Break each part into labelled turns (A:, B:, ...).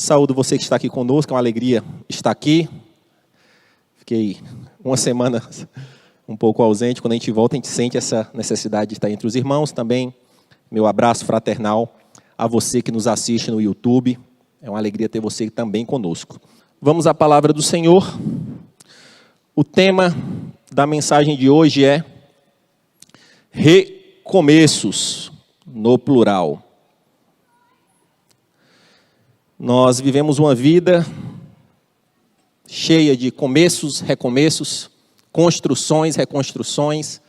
A: Saúdo você que está aqui conosco, é uma alegria estar aqui. Fiquei uma semana um pouco ausente, quando a gente volta a gente sente essa necessidade de estar entre os irmãos. Também meu abraço fraternal a você que nos assiste no YouTube. É uma alegria ter você também conosco. Vamos à palavra do Senhor. O tema da mensagem de hoje é recomeços, no plural. Nós vivemos uma vida cheia de começos, recomeços, construções, reconstruções,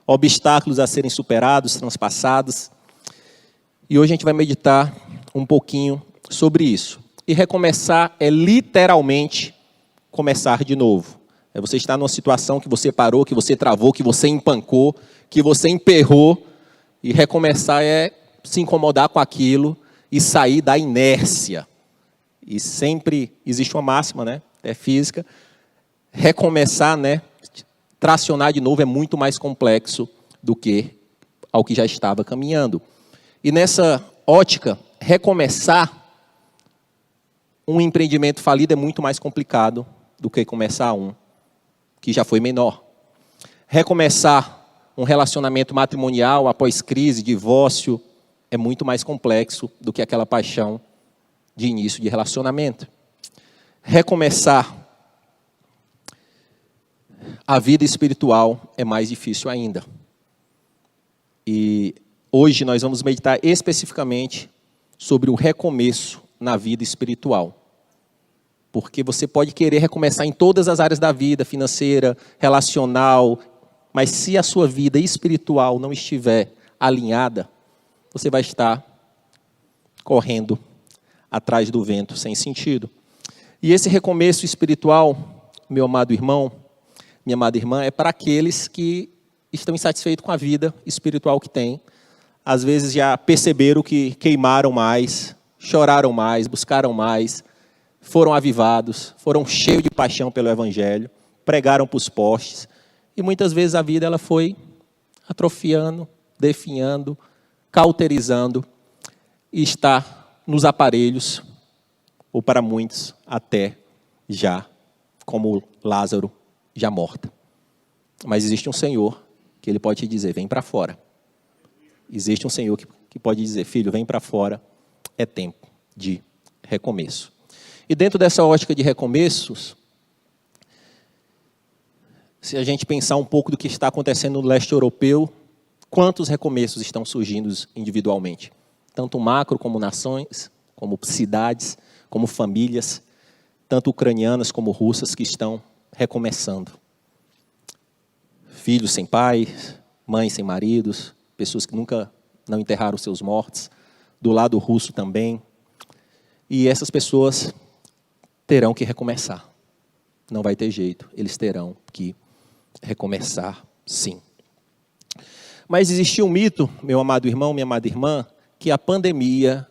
A: obstáculos a serem superados, transpassados. E hoje a gente vai meditar um pouquinho sobre isso. E recomeçar é literalmente começar de novo. É você estar numa situação que você parou, que você travou, que você empancou, que você emperrou. E recomeçar é se incomodar com aquilo e sair da inércia. E sempre existe uma máxima, né? É física. Recomeçar, né? Tracionar de novo é muito mais complexo do que ao que já estava caminhando. E nessa ótica, recomeçar um empreendimento falido é muito mais complicado do que começar um que já foi menor. Recomeçar um relacionamento matrimonial após crise, divórcio, é muito mais complexo do que aquela paixão de início de relacionamento. Recomeçar a vida espiritual é mais difícil ainda. E hoje nós vamos meditar especificamente sobre o recomeço na vida espiritual. Porque você pode querer recomeçar em todas as áreas da vida, financeira, relacional, mas se a sua vida espiritual não estiver alinhada, você vai estar correndo atrás do vento sem sentido. E esse recomeço espiritual, meu amado irmão, minha amada irmã, é para aqueles que estão insatisfeitos com a vida espiritual que têm. Às vezes já perceberam que queimaram mais, choraram mais, buscaram mais, foram avivados, foram cheios de paixão pelo Evangelho, pregaram para os postes. E muitas vezes a vida ela foi atrofiando, definhando, cauterizando e está nos aparelhos, ou para muitos, até já, como Lázaro, já morta. Mas existe um Senhor que Ele pode te dizer, vem para fora. Existe um Senhor que pode dizer, filho, vem para fora, é tempo de recomeço. E dentro dessa ótica de recomeços, se a gente pensar um pouco do que está acontecendo no leste europeu, quantos recomeços estão surgindo individualmente? Tanto macro como nações, como cidades, como famílias, tanto ucranianas como russas que estão recomeçando. Filhos sem pais, mães sem maridos, pessoas que nunca não enterraram seus mortos, do lado russo também. E essas pessoas terão que recomeçar. Não vai ter jeito, eles terão que recomeçar, sim. Mas existia um mito, meu amado irmão, minha amada irmã, que a pandemia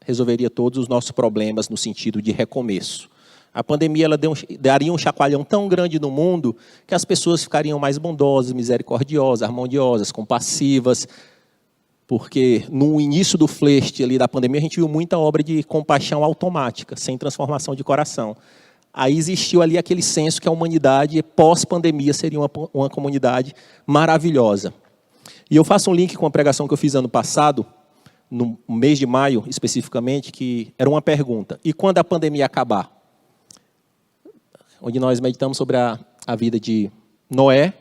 A: resolveria todos os nossos problemas no sentido de recomeço. A pandemia ela daria um chacoalhão tão grande no mundo que as pessoas ficariam mais bondosas, misericordiosas, harmoniosas, compassivas, porque no início do flerte ali da pandemia a gente viu muita obra de compaixão automática, sem transformação de coração. Aí existiu ali aquele senso que a humanidade pós-pandemia seria uma comunidade maravilhosa. E eu faço um link com a pregação que eu fiz ano passado, no mês de maio especificamente, que era uma pergunta. E quando a pandemia acabar? Onde nós meditamos sobre a vida de Noé.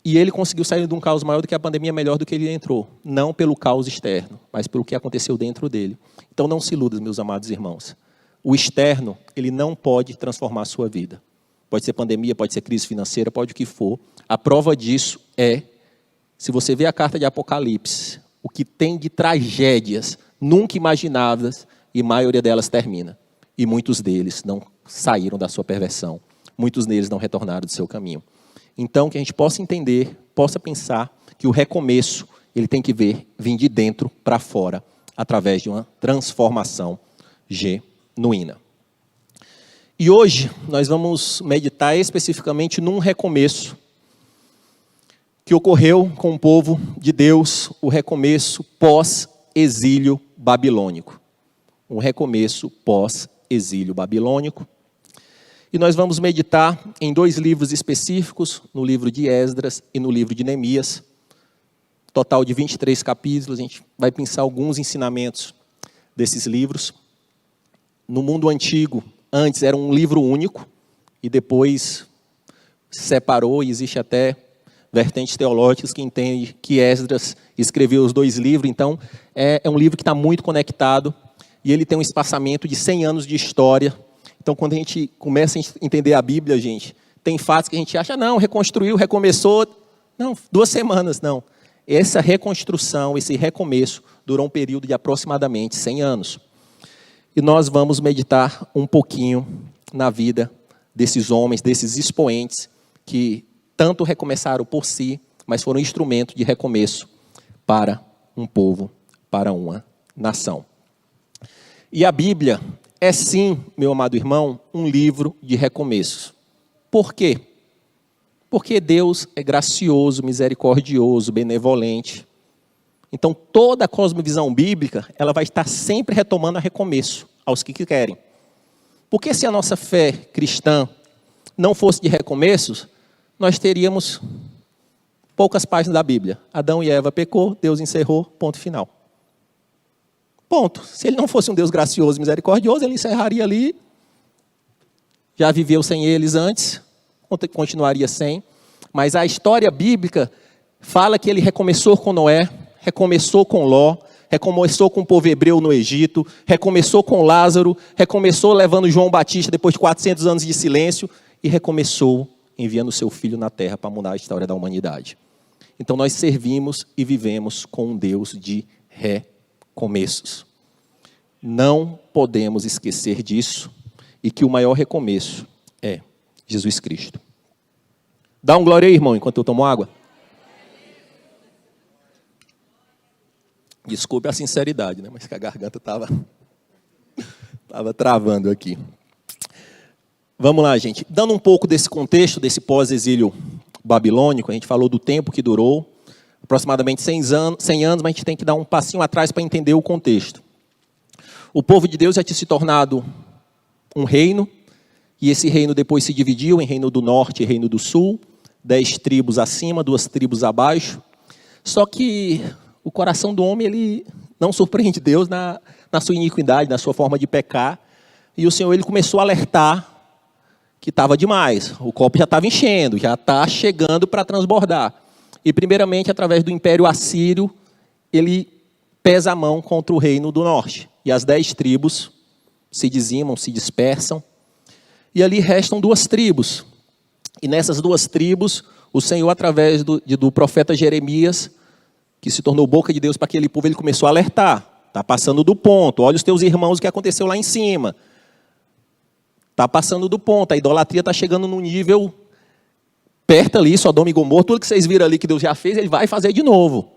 A: E ele conseguiu sair de um caos maior do que a pandemia, melhor do que ele entrou. Não pelo caos externo, mas pelo que aconteceu dentro dele. Então não se iludam, meus amados irmãos. O externo, ele não pode transformar a sua vida. Pode ser pandemia, pode ser crise financeira, pode o que for. A prova disso é, se você vê a carta de Apocalipse, o que tem de tragédias nunca imaginadas, e a maioria delas termina. E muitos deles não saíram da sua perversão. Muitos deles não retornaram do seu caminho. Então, que a gente possa entender, possa pensar que o recomeço, ele tem que vir de dentro para fora, através de uma transformação genuína. E hoje, nós vamos meditar especificamente num recomeço que ocorreu com o povo de Deus, o recomeço pós-exílio babilônico. um recomeço pós-exílio babilônico. E nós vamos meditar em 2 livros específicos, no livro de Esdras e no livro de Neemias. Total de 23 capítulos, a gente vai pensar alguns ensinamentos desses livros. No mundo antigo, antes era um livro único, e depois se separou, e existe até vertentes teológicas que entendem que Esdras escreveu os 2 livros. Então, é um livro que está muito conectado, e ele tem um espaçamento de 100 anos de história. Então, quando a gente começa a entender a Bíblia, gente, tem fatos que a gente acha, não, reconstruiu, recomeçou. Não, 2 semanas, não. Essa reconstrução, esse recomeço, durou um período de aproximadamente 100 anos. E nós vamos meditar um pouquinho na vida desses homens, desses expoentes, que tanto recomeçaram por si, mas foram instrumento de recomeço para um povo, para uma nação. E a Bíblia é sim, meu amado irmão, um livro de recomeços. Por quê? Porque Deus é gracioso, misericordioso, benevolente. Então, toda a cosmovisão bíblica, ela vai estar sempre retomando a recomeço, aos que querem. Porque se a nossa fé cristã não fosse de recomeços, nós teríamos poucas páginas da Bíblia. Adão e Eva pecou, Deus encerrou, ponto final. Ponto. Se ele não fosse um Deus gracioso e misericordioso, ele encerraria ali. Já viveu sem eles antes, continuaria sem. Mas a história bíblica fala que ele recomeçou com Noé, recomeçou com Ló, recomeçou com o povo hebreu no Egito, recomeçou com Lázaro, recomeçou levando João Batista depois de 400 anos de silêncio e recomeçou enviando o seu filho na terra para mudar a história da humanidade. Então nós servimos e vivemos com um Deus de recomeços. Não podemos esquecer disso e que o maior recomeço é Jesus Cristo. Dá um glória aí, irmão, enquanto eu tomo água. Desculpe a sinceridade, né? Mas que a garganta estava travando aqui. Vamos lá, gente. Dando um pouco desse contexto, desse pós-exílio babilônico, a gente falou do tempo que durou, aproximadamente 100 anos, mas a gente tem que dar um passinho atrás para entender o contexto. O povo de Deus já tinha se tornado um reino, e esse reino depois se dividiu em reino do norte e reino do sul, 10 tribos acima, 2 tribos abaixo. Só que o coração do homem, ele não surpreende Deus na sua iniquidade, na sua forma de pecar. E o Senhor, ele começou a alertar que estava demais. O copo já estava enchendo, já está chegando para transbordar. E primeiramente, através do Império Assírio, ele pesa a mão contra o reino do norte. E as 10 tribos se dizimam, se dispersam. E ali restam 2 tribos. E nessas 2 tribos, o Senhor, através do profeta Jeremias, que se tornou boca de Deus para aquele povo, ele começou a alertar. Está passando do ponto. Olha os teus irmãos, o que aconteceu lá em cima. Está passando do ponto. A idolatria está chegando num nível perto ali, Sodoma e Gomorra. Tudo que vocês viram ali que Deus já fez, ele vai fazer de novo.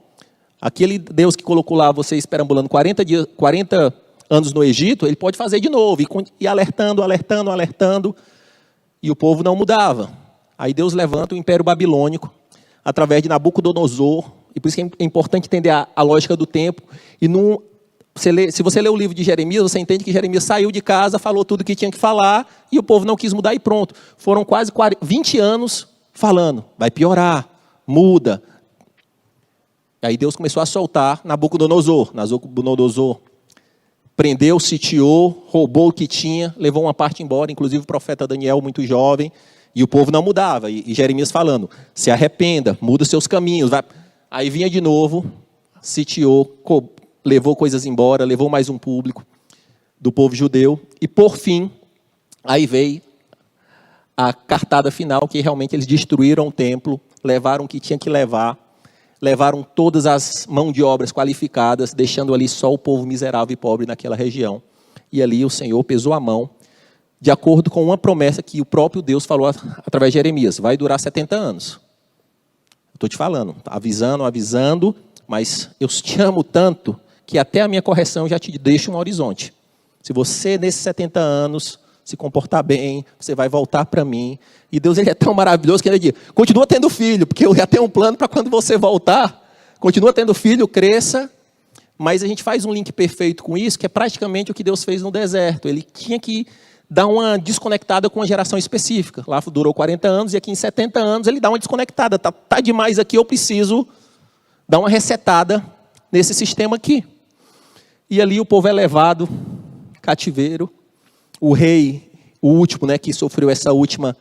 A: Aquele Deus que colocou lá vocês perambulando 40 anos no Egito, ele pode fazer de novo. E alertando. E o povo não mudava. Aí Deus levanta o Império Babilônico, através de Nabucodonosor. E por isso que é importante entender a lógica do tempo. E se você lê o livro de Jeremias, você entende que Jeremias saiu de casa, falou tudo o que tinha que falar, e o povo não quis mudar e pronto. Foram quase 20 anos falando, vai piorar, muda. Aí Deus começou a soltar Nabucodonosor. Nabucodonosor prendeu, sitiou, roubou o que tinha, levou uma parte embora, inclusive o profeta Daniel, muito jovem, e o povo não mudava. E Jeremias falando, se arrependa, muda seus caminhos. Vai. Aí vinha de novo, sitiou, levou coisas embora, levou mais um público do povo judeu. E por fim, aí veio a cartada final, que realmente eles destruíram o templo, levaram o que tinha que levar, levaram todas as mãos de obras qualificadas, deixando ali só o povo miserável e pobre naquela região. E ali o Senhor pesou a mão, de acordo com uma promessa que o próprio Deus falou através de Jeremias, vai durar 70 anos. Estou te falando, avisando, mas eu te amo tanto que até a minha correção já te deixa um horizonte. Se você, nesses 70 anos, se comportar bem, você vai voltar para mim. E Deus, ele é tão maravilhoso que ele diz, continua tendo filho, porque eu já tenho um plano para quando você voltar. Continua tendo filho, cresça, Mas a gente faz um link perfeito com isso, que é praticamente o que Deus fez no deserto. Ele tinha que dar uma desconectada com uma geração específica. Lá durou 40 anos e aqui em 70 anos ele dá uma desconectada. Tá demais aqui, eu preciso dar uma resetada nesse sistema aqui. E ali o povo é levado, cativeiro. O rei, o último, né, que sofreu essa última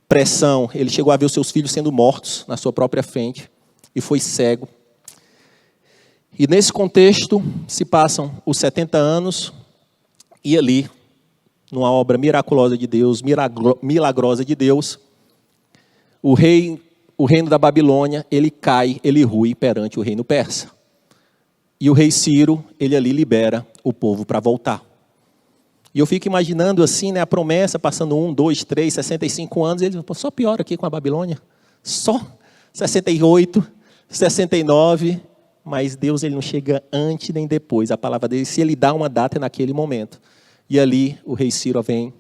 A: pressão, ele chegou a ver os seus filhos sendo mortos na sua própria frente e foi cego. E nesse contexto se passam os 70 anos e ali, numa obra miraculosa de Deus, milagrosa de Deus, o reino da Babilônia, ele cai, ele rui perante o reino persa. E o rei Ciro, ele ali libera o povo para voltar. E eu fico imaginando assim, né, a promessa passando 1, 2, 3, 65 anos, ele só piora aqui com a Babilônia. Só 68, 69, mas Deus ele não chega antes nem depois. A palavra dele, se ele dá uma data, é naquele momento. E ali o rei Ciro vem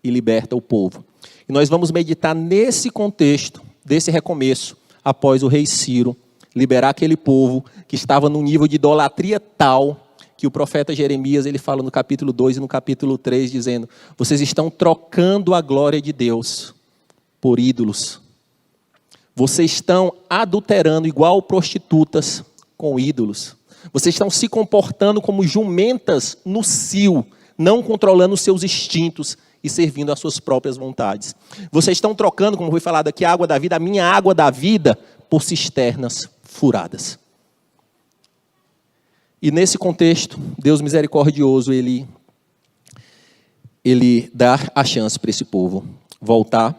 A: e liberta o povo. E nós vamos meditar nesse contexto, desse recomeço, após o rei Ciro liberar aquele povo que estava num nível de idolatria tal, que o profeta Jeremias ele fala no capítulo 2 e no capítulo 3, dizendo: vocês estão trocando a glória de Deus por ídolos. Vocês estão adulterando igual prostitutas com ídolos. Vocês estão se comportando como jumentas no cio, não controlando os seus instintos e servindo às suas próprias vontades. Vocês estão trocando, como foi falado aqui, a água da vida, a minha água da vida, por cisternas furadas. E nesse contexto, Deus misericordioso, ele dá a chance para esse povo voltar.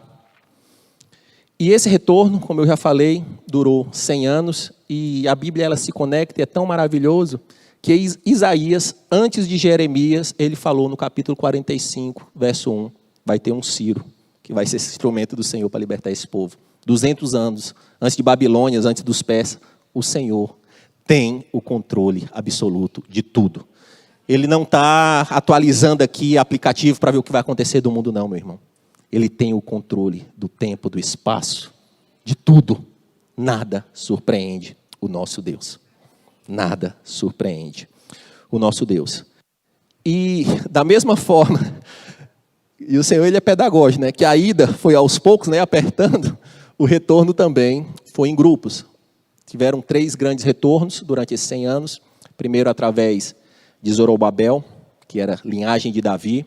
A: E esse retorno, como eu já falei, durou 100 anos, e a Bíblia ela se conecta e é tão maravilhoso, que Isaías, antes de Jeremias, ele falou no capítulo 45, verso 1, vai ter um Ciro, que vai ser esse instrumento do Senhor para libertar esse povo. 200 anos, antes de Babilônia, antes dos persas, o Senhor tem o controle absoluto de tudo. Ele não está atualizando aqui aplicativo para ver o que vai acontecer do mundo, não, meu irmão. Ele tem o controle do tempo, do espaço, de tudo. Nada surpreende o nosso Deus. Nada surpreende o nosso Deus. E da mesma forma, e o Senhor ele é pedagógico, né? Que a ida foi aos poucos, né, apertando, o retorno também foi em grupos. Tiveram 3 grandes retornos durante esses 100 anos. Primeiro através de Zorobabel, que era linhagem de Davi,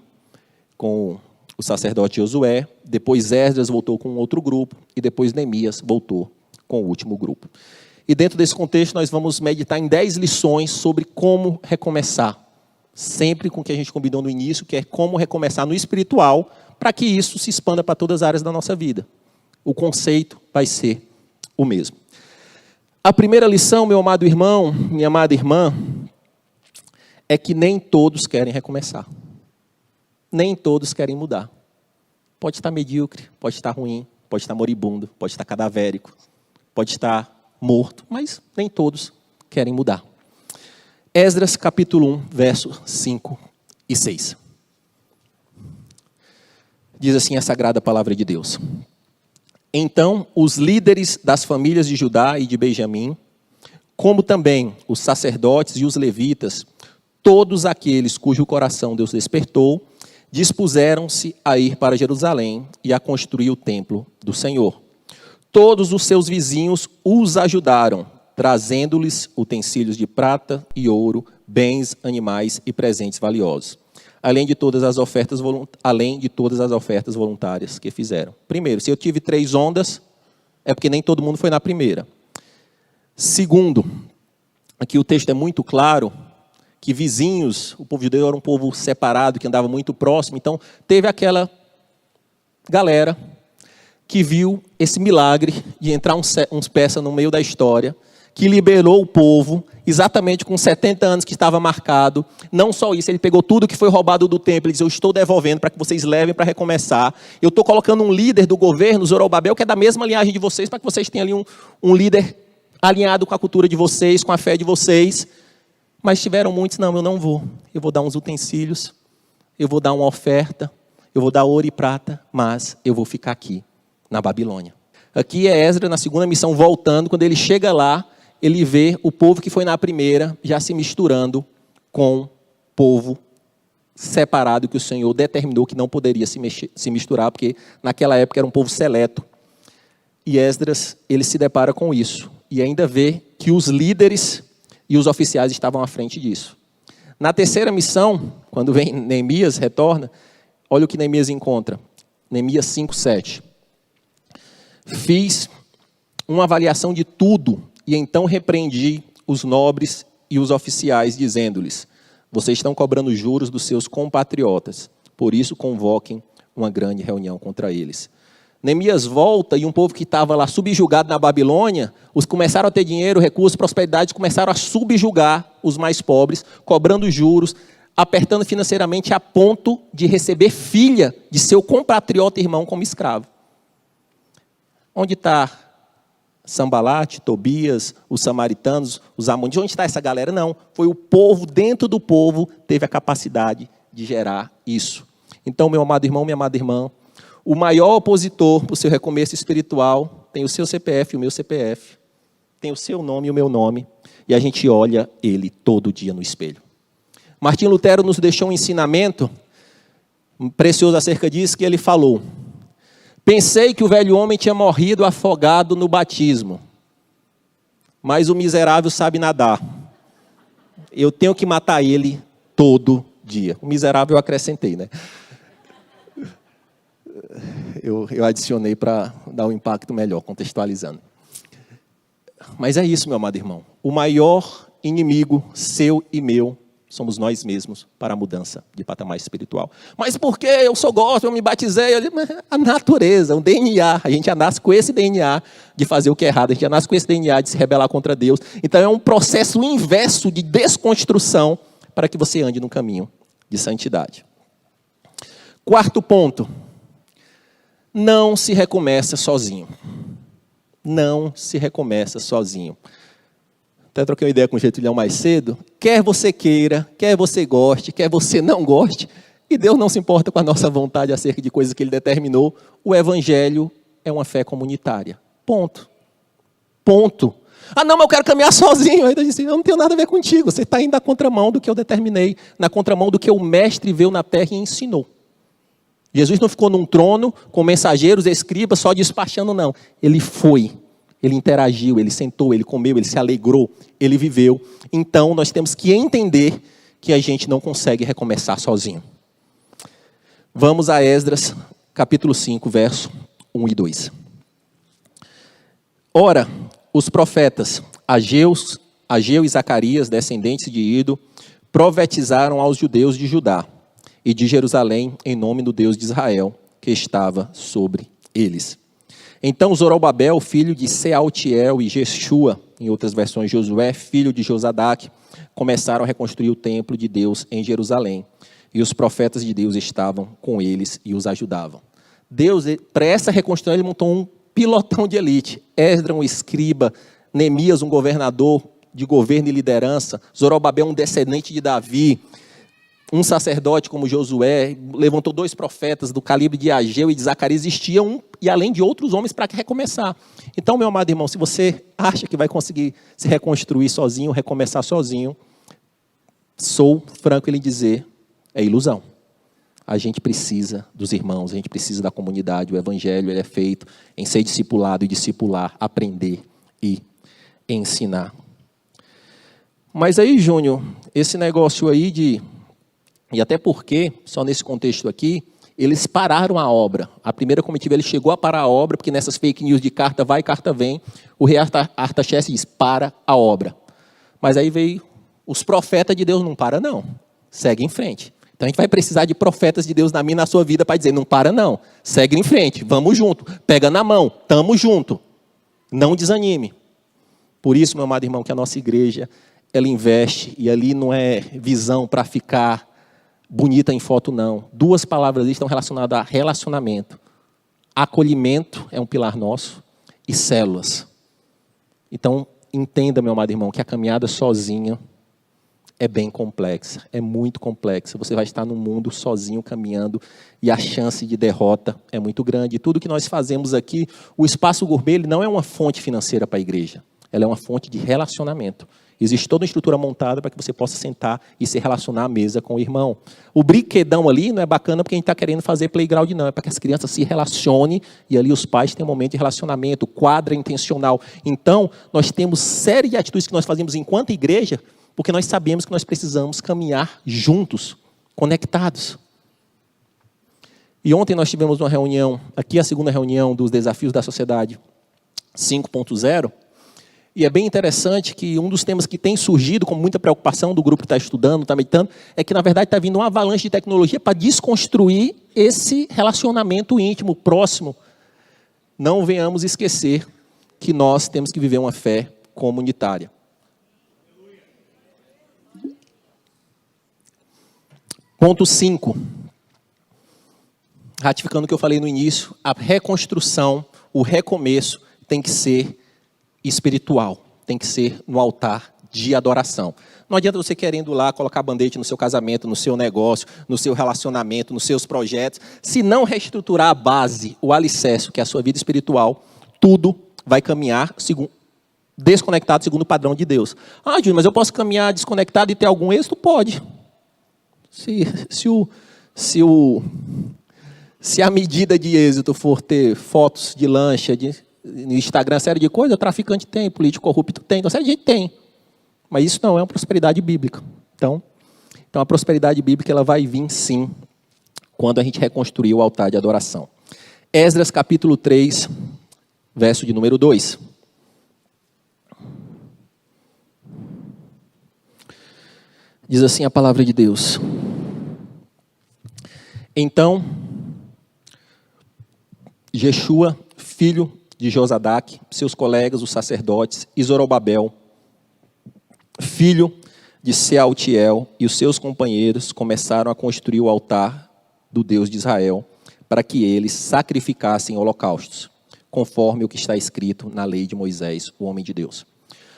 A: com o sacerdote Josué. Depois Esdras voltou com outro grupo. E depois Neemias voltou com o último grupo. E dentro desse contexto nós vamos meditar em 10 lições sobre como recomeçar. Sempre com o que a gente combinou no início, que é como recomeçar no espiritual, para que isso se expanda para todas as áreas da nossa vida. O conceito vai ser o mesmo. A primeira lição, meu amado irmão, minha amada irmã, é que nem todos querem recomeçar. Nem todos querem mudar. Pode estar medíocre, pode estar ruim, pode estar moribundo, pode estar cadavérico, pode estar morto, mas nem todos querem mudar. Esdras capítulo 1, versos 5 e 6. Diz assim a sagrada palavra de Deus. Então, os líderes das famílias de Judá e de Benjamim, como também os sacerdotes e os levitas, todos aqueles cujo coração Deus despertou, dispuseram-se a ir para Jerusalém e a construir o templo do Senhor. Todos os seus vizinhos os ajudaram, trazendo-lhes utensílios de prata e ouro, bens, animais e presentes valiosos, além de todas as ofertas voluntárias que fizeram. Primeiro, se eu tive 3 ondas, é porque nem todo mundo foi na primeira. Segundo, aqui o texto é muito claro, que vizinhos, o povo judeu era um povo separado, que andava muito próximo, então teve aquela galera que viu esse milagre de entrar uns persas no meio da história, que liberou o povo, exatamente com 70 anos que estava marcado. Não só isso, ele pegou tudo que foi roubado do templo, ele disse, eu estou devolvendo para que vocês levem para recomeçar. Eu estou colocando um líder do governo, Zorobabel, que é da mesma linhagem de vocês, para que vocês tenham ali um líder alinhado com a cultura de vocês, com a fé de vocês. Mas tiveram muitos, não, eu não vou. Eu vou dar uns utensílios, eu vou dar uma oferta, eu vou dar ouro e prata, mas eu vou ficar aqui, na Babilônia. Aqui é Esdras, na segunda missão, voltando, quando ele chega lá, ele vê o povo que foi na primeira já se misturando com o povo separado que o Senhor determinou que não poderia se misturar, porque naquela época era um povo seleto. E Esdras, ele se depara com isso. E ainda vê que os líderes e os oficiais estavam à frente disso. Na terceira missão, quando vem Neemias, retorna, olha o que Neemias encontra. Neemias 5:7. Fiz uma avaliação de tudo e então repreendi os nobres e os oficiais, dizendo-lhes: vocês estão cobrando juros dos seus compatriotas, por isso convoquem uma grande reunião contra eles. Neemias volta e um povo que estava lá subjugado na Babilônia, os começaram a ter dinheiro, recursos, prosperidade, começaram a subjugar os mais pobres, cobrando juros, apertando financeiramente a ponto de receber filha de seu compatriota irmão como escravo. Onde está Sambalate, Tobias, os samaritanos, os amonitas? Onde está essa galera? Não, foi o povo, dentro do povo, teve a capacidade de gerar isso. Então, meu amado irmão, minha amada irmã, o maior opositor para o seu recomeço espiritual tem o seu CPF e o meu CPF, tem o seu nome e o meu nome, e a gente olha ele todo dia no espelho. Martim Lutero nos deixou um ensinamento precioso acerca disso, que ele falou: pensei que o velho homem tinha morrido afogado no batismo, mas o miserável sabe nadar. Eu tenho que matar ele todo dia. O miserável eu acrescentei, né? Eu adicionei para dar um impacto melhor, contextualizando. Mas é isso, meu amado irmão. O maior inimigo seu e meu somos nós mesmos para a mudança de patamar espiritual. Mas por que eu sou gospel, eu me batizei? A natureza, o DNA. A gente já nasce com esse DNA de fazer o que é errado. A gente já nasce com esse DNA de se rebelar contra Deus. Então é um processo inverso de desconstrução para que você ande no caminho de santidade. Quarto ponto. Não se recomeça sozinho. Não se recomeça sozinho. Até troquei uma ideia com o Getúlio mais cedo. Quer você queira, quer você goste, quer você não goste, e Deus não se importa com a nossa vontade acerca de coisas que Ele determinou, o Evangelho é uma fé comunitária. Ponto. Ponto. Ah, não, mas eu quero caminhar sozinho. Aí eu disse: eu não tenho nada a ver contigo. Você está indo na contramão do que eu determinei, na contramão do que o Mestre veio na terra e ensinou. Jesus não ficou num trono com mensageiros, escribas, só despachando, não. Ele foi, ele interagiu, ele sentou, ele comeu, ele se alegrou, ele viveu. Então, nós temos que entender que a gente não consegue recomeçar sozinho. Vamos a Esdras, capítulo 5, verso 1 e 2. Ora, os profetas Ageu e Zacarias, descendentes de Ido, profetizaram aos judeus de Judá e de Jerusalém, em nome do Deus de Israel, que estava sobre eles. Então Zorobabel, filho de Sealtiel, e Jeshua, em outras versões Josué, filho de Josadaque, começaram a reconstruir o templo de Deus em Jerusalém. E os profetas de Deus estavam com eles e os ajudavam. Deus, para essa reconstrução, ele montou um pilotão de elite. Esdras, um escriba, Neemias, um governador de governo e liderança, Zorobabel, um descendente de Davi, um sacerdote como Josué, levantou 2 profetas do calibre de Ageu e de Zacarias, existia um, e além de outros homens, para recomeçar. Então, meu amado irmão, se você acha que vai conseguir se reconstruir sozinho, recomeçar sozinho, sou franco em lhe dizer, é ilusão. A gente precisa dos irmãos, a gente precisa da comunidade, o evangelho ele é feito em ser discipulado e discipular, aprender e ensinar. Mas aí, Júnior, esse negócio aí de... E até porque, só nesse contexto aqui, eles pararam a obra. A primeira comitiva ele chegou a parar a obra, porque nessas fake news de carta vai, carta vem, o rei Artaxerxes diz, para a obra. Mas aí veio, os profetas de Deus não para não, segue em frente. Então a gente vai precisar de profetas de Deus na minha e na sua vida para dizer, não para não, segue em frente, vamos junto, pega na mão, tamo junto, não desanime. Por isso, meu amado irmão, que a nossa igreja, ela investe, e ali não é visão para ficar bonita em foto, não. 2 palavras ali estão relacionadas a relacionamento. Acolhimento é um pilar nosso e células. Então, entenda, meu amado irmão, que a caminhada sozinha é bem complexa, é muito complexa. Você vai estar no mundo sozinho caminhando e a chance de derrota é muito grande. E tudo que nós fazemos aqui, o Espaço Gourmet ele não é uma fonte financeira para a igreja. ela é uma fonte de relacionamento. Existe toda uma estrutura montada para que você possa sentar e se relacionar à mesa com o irmão. O brinquedão ali não é bacana porque a gente está querendo fazer playground, não. É para que as crianças se relacionem e ali os pais tenham um momento de relacionamento, quadra intencional. Então, nós temos série de atitudes que nós fazemos enquanto igreja, porque nós sabemos que nós precisamos caminhar juntos, conectados. E ontem nós tivemos uma reunião, aqui a segunda reunião dos desafios da sociedade 5.0, e é bem interessante que um dos temas que tem surgido com muita preocupação do grupo que está estudando, está meditando, é que, na verdade, está vindo uma avalanche de tecnologia para desconstruir esse relacionamento íntimo, próximo. Não venhamos esquecer que nós temos que viver uma fé comunitária. Ponto 5. Ratificando o que eu falei no início, a reconstrução, o recomeço tem que ser espiritual, tem que ser no altar de adoração. Não adianta você querendo lá colocar band-aid no seu casamento, no seu negócio, no seu relacionamento, nos seus projetos. Se não reestruturar a base, o alicerce, que é a sua vida espiritual, tudo vai caminhar desconectado segundo o padrão de Deus. Ah, Júnior, mas eu posso caminhar desconectado e ter algum êxito? Pode. Se a medida de êxito for ter fotos de lancha, no Instagram, série de coisas, o traficante tem, político corrupto tem, então série de gente tem. Mas isso não é uma prosperidade bíblica. Então a prosperidade bíblica ela vai vir sim, quando a gente reconstruir o altar de adoração. Esdras capítulo 3, verso de número 2. Diz assim a palavra de Deus. Então, Jeshua, filho de Josadaque, seus colegas, os sacerdotes, e Zorobabel, filho de Sealtiel, e os seus companheiros começaram a construir o altar do Deus de Israel, para que eles sacrificassem holocaustos, conforme o que está escrito na lei de Moisés, o homem de Deus.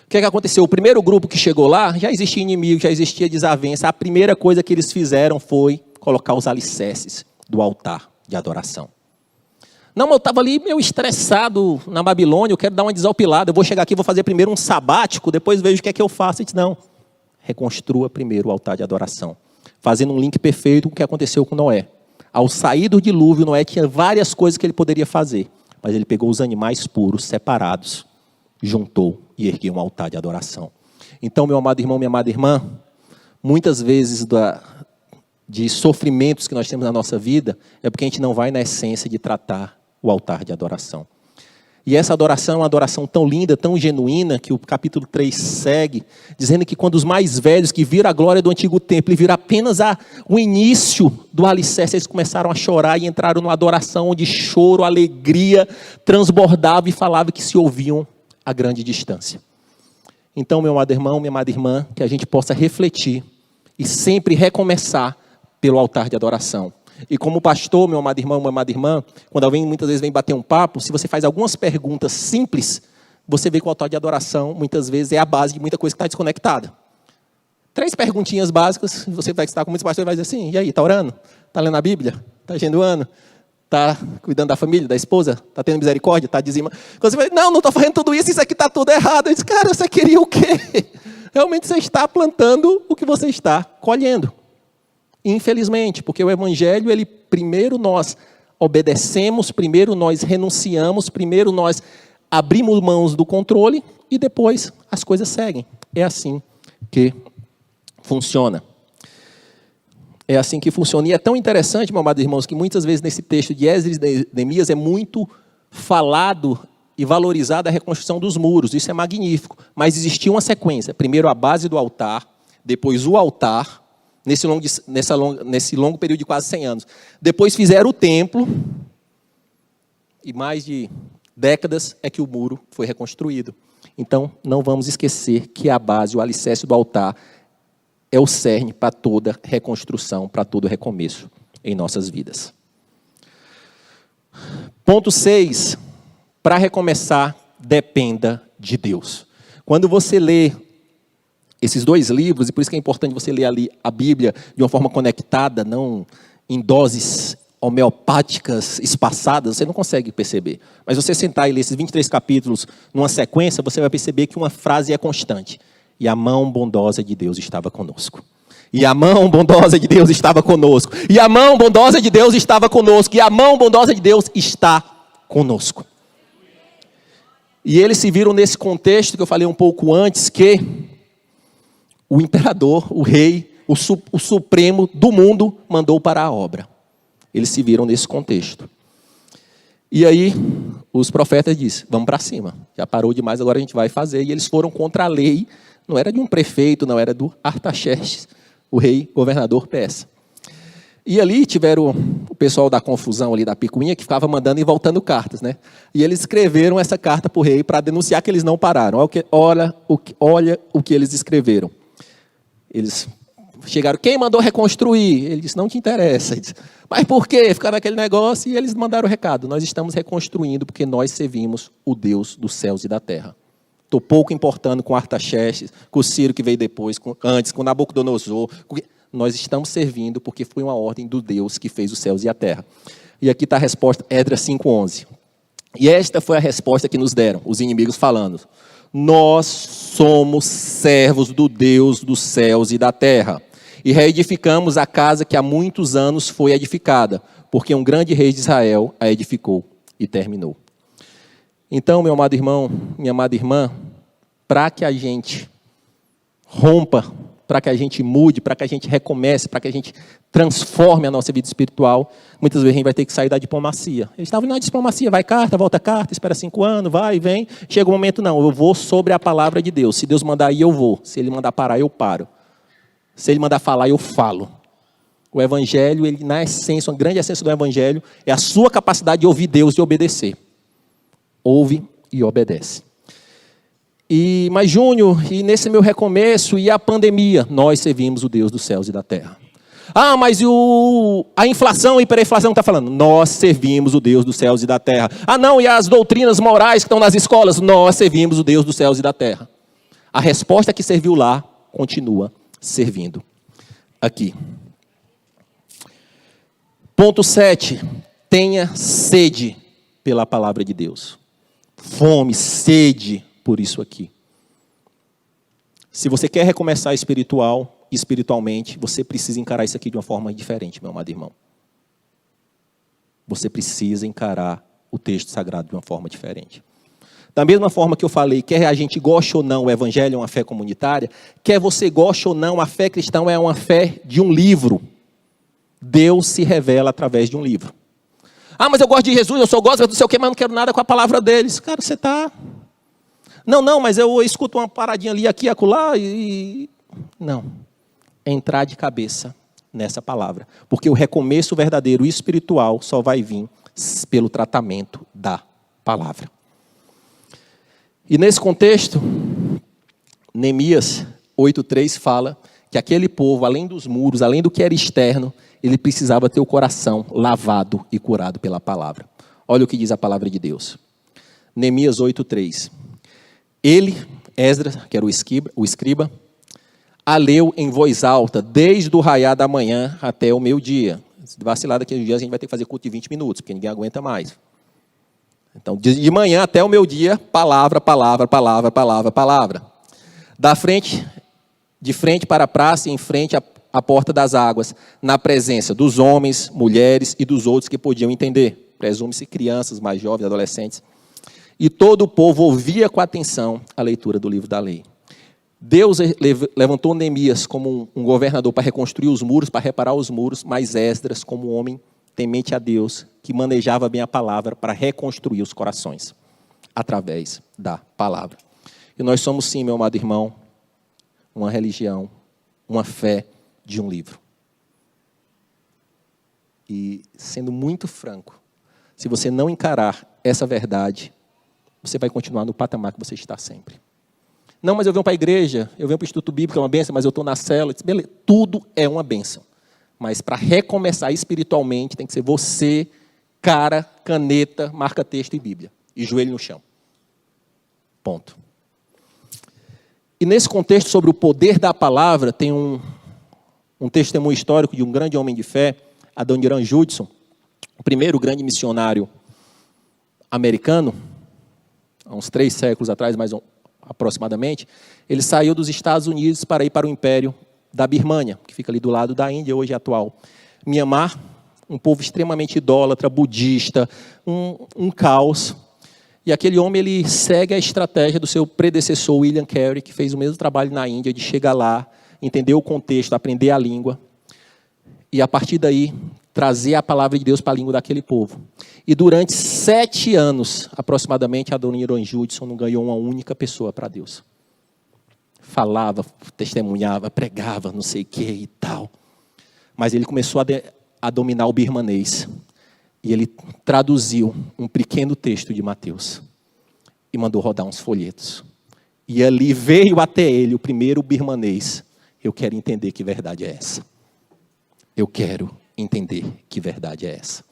A: O que aconteceu? O primeiro grupo que chegou lá, já existia inimigo, já existia desavença. A primeira coisa que eles fizeram foi colocar os alicerces do altar de adoração. Não, mas eu estava ali meio estressado na Babilônia, eu quero dar uma desalpilada, eu vou chegar aqui, vou fazer primeiro um sabático, depois vejo o que é que eu faço. Ele disse, não, reconstrua primeiro o altar de adoração. Fazendo um link perfeito com o que aconteceu com Noé. Ao sair do dilúvio, Noé tinha várias coisas que ele poderia fazer, mas ele pegou os animais puros, separados, juntou e ergueu um altar de adoração. Então, meu amado irmão, minha amada irmã, muitas vezes de sofrimentos que nós temos na nossa vida, é porque a gente não vai na essência de tratar o altar de adoração. E essa adoração é uma adoração tão linda, tão genuína, que o capítulo 3 segue, dizendo que quando os mais velhos que viram a glória do antigo templo e viram apenas o início do alicerce, eles começaram a chorar e entraram numa adoração onde choro, alegria, transbordava e falava que se ouviam a grande distância. Então, meu amado irmão, minha amada irmã, que a gente possa refletir e sempre recomeçar pelo altar de adoração. E como pastor, meu amado irmão, minha amada irmã, quando alguém muitas vezes vem bater um papo, se você faz algumas perguntas simples, você vê que o altar de adoração, muitas vezes, é a base de muita coisa que está desconectada. 3 perguntinhas básicas, você vai estar com muitos pastores e vai dizer assim, e aí, está orando? Está lendo a Bíblia? Está jejuando? Está cuidando da família, da esposa? Está tendo misericórdia? Está dizimando? Quando você vai, não estou fazendo tudo isso, isso aqui está tudo errado. Eu disse, cara, você queria o quê? Realmente você está plantando o que você está colhendo. Infelizmente, porque o evangelho, primeiro nós obedecemos, primeiro nós renunciamos, primeiro nós abrimos mãos do controle e depois as coisas seguem. É assim que funciona. É assim que funciona. E é tão interessante, meus amados irmãos, que muitas vezes nesse texto de Esdras e Neemias é muito falado e valorizada a reconstrução dos muros. Isso é magnífico. Mas existia uma sequência. Primeiro a base do altar, depois o altar, nesse longo período de quase 100 anos. Depois fizeram o templo, e mais de décadas é que o muro foi reconstruído. Então, não vamos esquecer que a base, o alicerce do altar, é o cerne para toda reconstrução, para todo recomeço em nossas vidas. Ponto 6. Para recomeçar, dependa de Deus. Quando você lê esses 2 livros, e por isso que é importante você ler ali a Bíblia de uma forma conectada, não em doses homeopáticas espaçadas, você não consegue perceber. Mas você sentar e ler esses 23 capítulos numa sequência, você vai perceber que uma frase é constante. E a mão bondosa de Deus estava conosco. E a mão bondosa de Deus estava conosco. E a mão bondosa de Deus estava conosco. E a mão bondosa de Deus está conosco. E eles se viram nesse contexto que eu falei um pouco antes, que o imperador, o rei, o supremo do mundo mandou parar a obra. Eles se viram nesse contexto. E aí os profetas disseram, vamos para cima. Já parou demais, agora a gente vai fazer. E eles foram contra a lei. Não era de um prefeito, não era do Artaxerxes, o rei governador persa. E ali tiveram o pessoal da confusão ali da picuinha que ficava mandando e voltando cartas, né? E eles escreveram essa carta para o rei para denunciar que eles não pararam. Olha o que eles escreveram. Eles chegaram, quem mandou reconstruir? Ele disse, não te interessa. Ele disse, mas por quê? Ficaram naquele negócio e eles mandaram o recado. Nós estamos reconstruindo porque nós servimos o Deus dos céus e da terra. Estou pouco importando com Artaxerxes, com o Ciro que veio depois, antes, com Nabucodonosor. Nós estamos servindo porque foi uma ordem do Deus que fez os céus e a terra. E aqui está a resposta, Esdras 5:11. E esta foi a resposta que nos deram, os inimigos falando. Nós somos servos do Deus dos céus e da terra. E reedificamos a casa que há muitos anos foi edificada, porque um grande rei de Israel a edificou e terminou. Então, meu amado irmão, minha amada irmã, para que a gente rompa, para que a gente mude, para que a gente recomece, para que a gente transforme a nossa vida espiritual, muitas vezes a gente vai ter que sair da diplomacia. Eles estavam na diplomacia, vai carta, volta carta, espera 5 anos, vai e vem. Chega um momento, não, eu vou sobre a palavra de Deus. Se Deus mandar ir, eu vou. Se Ele mandar parar, eu paro. Se Ele mandar falar, eu falo. O Evangelho, ele, na essência, uma grande essência do Evangelho, é a sua capacidade de ouvir Deus e obedecer. Ouve e obedece. Mas Júnior, e nesse meu recomeço, e a pandemia, nós servimos o Deus dos céus e da terra. Ah, mas a inflação e hiperinflação está falando, nós servimos o Deus dos céus e da terra. Ah não, e as doutrinas morais que estão nas escolas, nós servimos o Deus dos céus e da terra. A resposta que serviu lá, continua servindo aqui. Ponto 7, tenha sede pela palavra de Deus. Fome, sede por isso aqui. Se você quer recomeçar espiritualmente, você precisa encarar isso aqui de uma forma diferente, meu amado irmão. Você precisa encarar o texto sagrado de uma forma diferente. Da mesma forma que eu falei, quer a gente goste ou não, o evangelho é uma fé comunitária, quer você goste ou não, a fé cristã é uma fé de um livro. Deus se revela através de um livro. Ah, mas eu gosto de Jesus, eu sou gosto do seu que, mas não quero nada com a palavra deles. Cara, você está... Não, mas eu escuto uma paradinha ali, aqui, acolá, e... Não. Entrar de cabeça nessa palavra. Porque o recomeço verdadeiro e espiritual só vai vir pelo tratamento da palavra. E nesse contexto, Neemias 8:3 fala que aquele povo, além dos muros, além do que era externo, ele precisava ter o coração lavado e curado pela palavra. Olha o que diz a palavra de Deus. Neemias 8:3. Ele, Esdras, que era o escriba, a leu em voz alta, desde o raiar da manhã até o meio-dia. Se vacilar daqui a uns dias, a gente vai ter que fazer culto de 20 minutos, porque ninguém aguenta mais. Então, de manhã até o meio-dia, palavra, palavra, palavra, palavra, palavra. De frente para a praça e em frente à porta das águas, na presença dos homens, mulheres e dos outros que podiam entender. Presume-se crianças, mais jovens, adolescentes. E todo o povo ouvia com atenção a leitura do livro da lei. Deus levantou Neemias como um governador para reconstruir os muros, para reparar os muros, mas Esdras como um homem temente a Deus, que manejava bem a palavra para reconstruir os corações, através da palavra. E nós somos sim, meu amado irmão, uma religião, uma fé de um livro. E sendo muito franco, se você não encarar essa verdade, você vai continuar no patamar que você está sempre. Não, mas eu venho para a igreja, eu venho para o Instituto Bíblico, é uma bênção, mas eu estou na célula. Beleza, tudo é uma bênção. Mas para recomeçar espiritualmente, tem que ser você, cara, caneta, marca-texto e Bíblia. E joelho no chão. Ponto. E nesse contexto, sobre o poder da palavra, tem um testemunho histórico de um grande homem de fé, Adoniran Judson, o primeiro grande missionário americano, há uns 3 séculos atrás, aproximadamente, ele saiu dos Estados Unidos para ir para o Império da Birmânia, que fica ali do lado da Índia, hoje atual. Myanmar, um povo extremamente idólatra, budista, um caos. E aquele homem ele segue a estratégia do seu predecessor, William Carey, que fez o mesmo trabalho na Índia, de chegar lá, entender o contexto, aprender a língua, e a partir daí trazer a palavra de Deus para a língua daquele povo. E durante 7 anos, aproximadamente, a dona Irene Judson não ganhou uma única pessoa para Deus. Falava, testemunhava, pregava, não sei o que e tal. Mas ele começou a dominar o birmanês. E ele traduziu um pequeno texto de Mateus. E mandou rodar uns folhetos. E ali veio até ele o primeiro birmanês. Eu quero entender que verdade é essa. Eu quero entender que verdade é essa.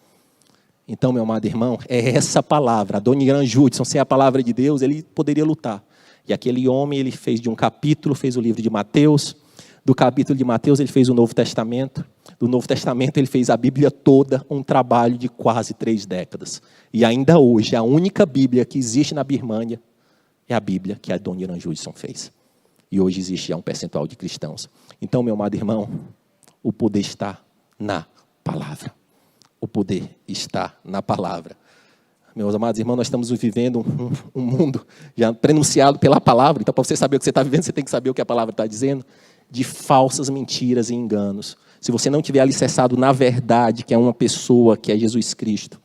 A: Então, meu amado irmão, é essa palavra. A dona Irene Judson, sem a palavra de Deus, ele poderia lutar. E aquele homem, ele fez de um capítulo, fez o livro de Mateus. Do capítulo de Mateus, ele fez o Novo Testamento. Do Novo Testamento, ele fez a Bíblia toda, um trabalho de quase 3 décadas. E ainda hoje, a única Bíblia que existe na Birmânia é a Bíblia que a dona Irene Judson fez. E hoje existe já um percentual de cristãos. Então, meu amado irmão, o poder está na palavra. O poder está na palavra. Meus amados irmãos, nós estamos vivendo um mundo já prenunciado pela palavra. Então, para você saber o que você está vivendo, você tem que saber o que a palavra está dizendo. De falsas mentiras e enganos. Se você não tiver alicerçado na verdade, que é uma pessoa, que é Jesus Cristo,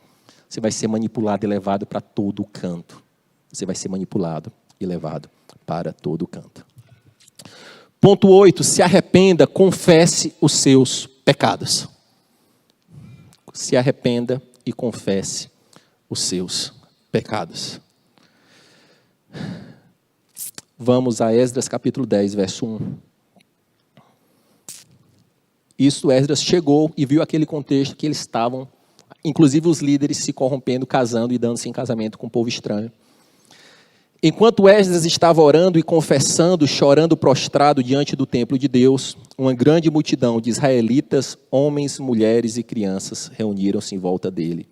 A: você vai ser manipulado e levado para todo canto. Você vai ser manipulado e levado para todo canto. Ponto 8. Se arrependa, confesse os seus pecados. Se arrependa e confesse os seus pecados. Vamos a Esdras capítulo 10, verso 1. Isso, Esdras chegou e viu aquele contexto que eles estavam, inclusive os líderes se corrompendo, casando e dando-se em casamento com um povo estranho. Enquanto Esdras estava orando e confessando, chorando prostrado diante do templo de Deus, uma grande multidão de israelitas, homens, mulheres e crianças reuniram-se em volta dele.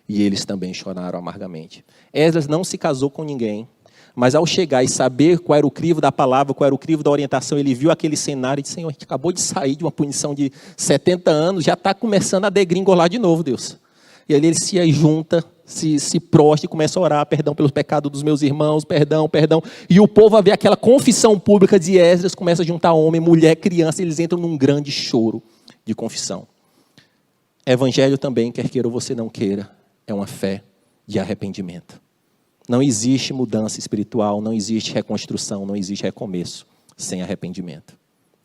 A: E eles também choraram amargamente. Esdras não se casou com ninguém, mas ao chegar e saber qual era o crivo da palavra, qual era o crivo da orientação, ele viu aquele cenário e disse: Senhor, a gente acabou de sair de uma punição de 70 anos, já está começando a degringolar de novo, Deus. E ali ele se junta, se prostra e começa a orar: perdão pelos pecados dos meus irmãos, perdão. E o povo, a ver aquela confissão pública de Esdras, começa a juntar homem, mulher, criança, e eles entram num grande choro de confissão. Evangelho também, quer queira ou você não queira, é uma fé de arrependimento. Não existe mudança espiritual, não existe reconstrução, não existe recomeço sem arrependimento.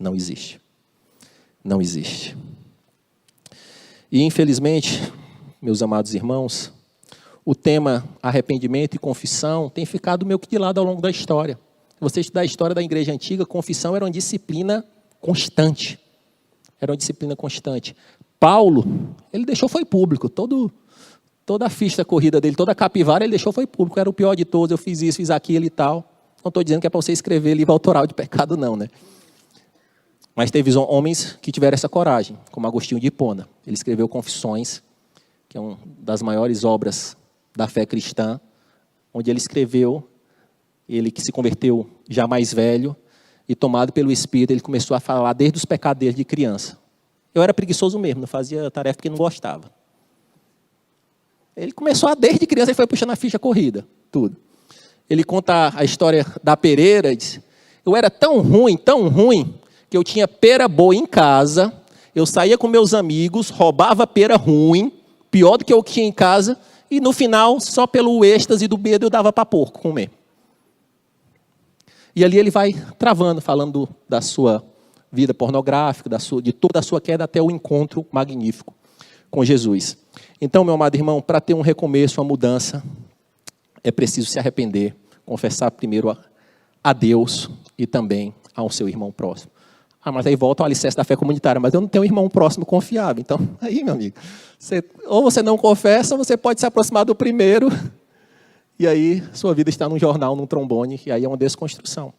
A: Não existe. Não existe. E infelizmente, meus amados irmãos, o tema arrependimento e confissão tem ficado meio que de lado ao longo da história. Se você estudar a história da igreja antiga, confissão era uma disciplina constante. Era uma disciplina constante. Paulo, ele deixou foi público, toda a ficha corrida dele, toda a capivara, ele deixou foi público. Era o pior de todos, eu fiz isso, fiz aquilo e tal. Não estou dizendo que é para você escrever livro autoral de pecado, não, né? Mas teve homens que tiveram essa coragem, como Agostinho de Hipona. Ele escreveu Confissões, que é uma das maiores obras da fé cristã, onde ele escreveu, ele que se converteu já mais velho, e tomado pelo Espírito, ele começou a falar desde os pecados dele de criança. Eu era preguiçoso mesmo, não fazia tarefa porque não gostava. Ele começou desde criança, ele foi puxando a ficha corrida, tudo. Ele conta a história da pereira, diz: eu era tão ruim, que eu tinha pera boa em casa, eu saía com meus amigos, roubava pera ruim, pior do que eu tinha em casa, e no final, só pelo êxtase do medo, eu dava para porco comer. E ali ele vai travando, falando da sua vida pornográfica, de toda a sua queda até o encontro magnífico com Jesus. Então, meu amado irmão, para ter um recomeço, uma mudança, é preciso se arrepender, confessar primeiro a Deus e também ao seu irmão próximo. Mas aí volta ao alicerce da fé comunitária, mas eu não tenho um irmão próximo confiável. Então, aí, meu amigo, ou você não confessa, ou você pode se aproximar do primeiro, e aí sua vida está num jornal, num trombone, e aí é uma desconstrução.